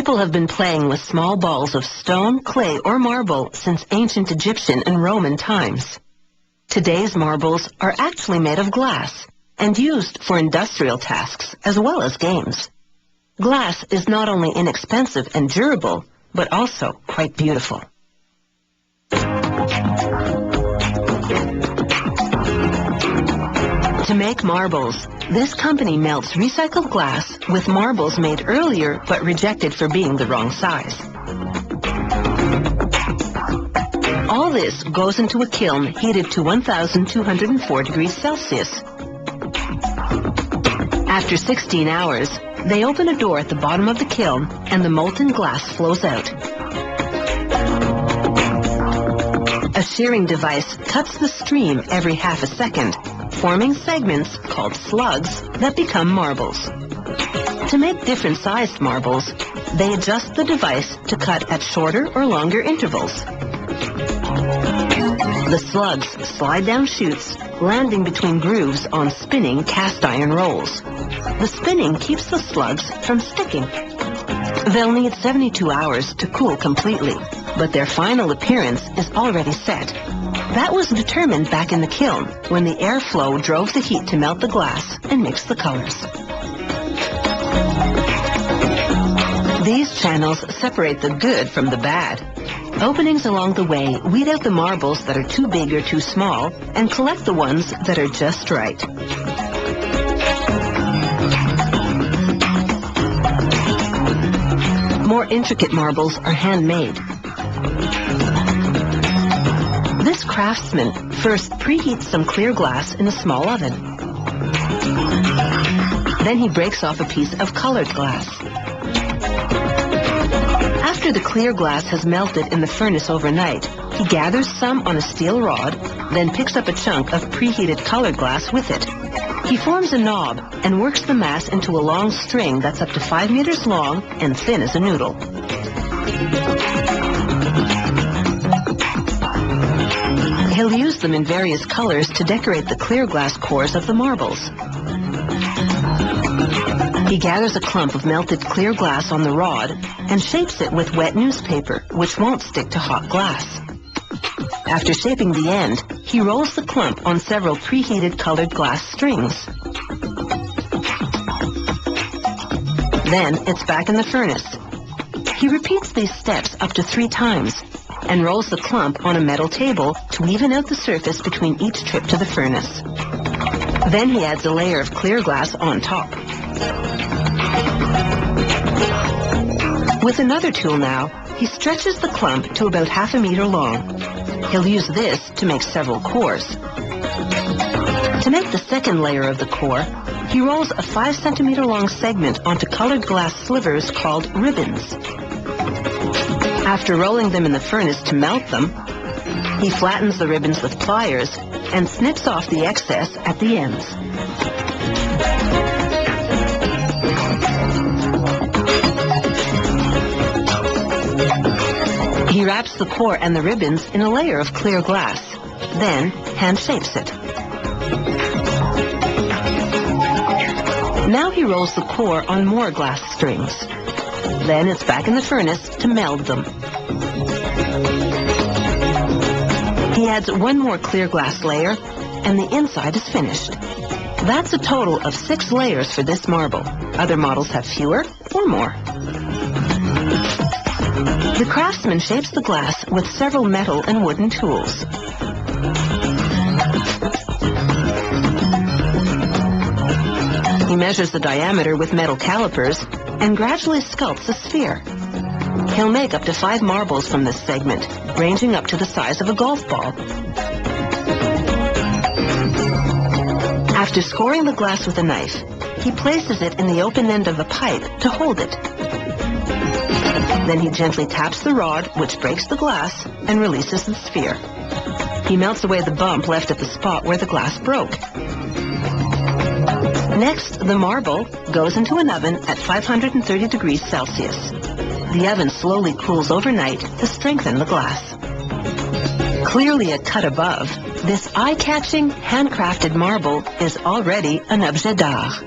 People have been playing with small balls of stone, clay, or marble since ancient Egyptian and Roman times. Today's marbles are actually made of glass and used for industrial tasks as well as games. Glass is not only inexpensive and durable, but also quite beautiful. To make marbles, this company melts recycled glass with marbles made earlier but rejected for being the wrong size. All this goes into a kiln heated to 1,204 degrees Celsius. After 16 hours, they open a door at the bottom of the kiln and the molten glass flows out. A shearing device cuts the stream every half a second, forming segments called slugs that become marbles. To make different sized marbles, they adjust the device to cut at shorter or longer intervals. The slugs slide down chutes, landing between grooves on spinning cast iron rolls. The spinning keeps the slugs from sticking. They'll need 72 hours to cool completely, but their final appearance is already set. That was determined back in the kiln, when the airflow drove the heat to melt the glass and mix the colors. These channels separate the good from the bad. Openings along the way weed out the marbles that are too big or too small and collect the ones that are just right. More intricate marbles are handmade. This craftsman first preheats some clear glass in a small oven. Then he breaks off a piece of colored glass. After the clear glass has melted in the furnace overnight, he gathers some on a steel rod, then picks up a chunk of preheated colored glass with it. He forms a knob and works the mass into a long string that's up to 5 meters long and thin as a noodle. He'll use them in various colors to decorate the clear glass cores of the marbles. He gathers a clump of melted clear glass on the rod and shapes it with wet newspaper, which won't stick to hot glass. After shaping the end, he rolls the clump on several preheated colored glass strings. Then it's back in the furnace. He repeats these steps up to 3 times and rolls the clump on a metal table to even out the surface between each trip to the furnace. Then he adds a layer of clear glass on top. With another tool now, he stretches the clump to about 1/2 meter long. He'll use this to make several cores. To make the second layer of the core, he rolls a 5 centimeter long segment onto colored glass slivers called ribbons. After rolling them in the furnace to melt them, he flattens the ribbons with pliers and snips off the excess at the ends. He wraps the core and the ribbons in a layer of clear glass, then hand shapes it. Now he rolls the core on more glass strings. Then it's back in the furnace to meld them. He adds one more clear glass layer, and the inside is finished. That's a total of 6 layers for this marble. Other models have fewer or more. The craftsman shapes the glass with several metal and wooden tools. He measures the diameter with metal calipers and gradually sculpts a sphere. He'll make up to 5 marbles from this segment, ranging up to the size of a golf ball. After scoring the glass with a knife, he places it in the open end of a pipe to hold it. Then he gently taps the rod, which breaks the glass, and releases the sphere. He melts away the bump left at the spot where the glass broke. Next, the marble goes into an oven at 530 degrees Celsius. The oven slowly cools overnight to strengthen the glass. Clearly a cut above, this eye-catching, handcrafted marble is already an objet d'art.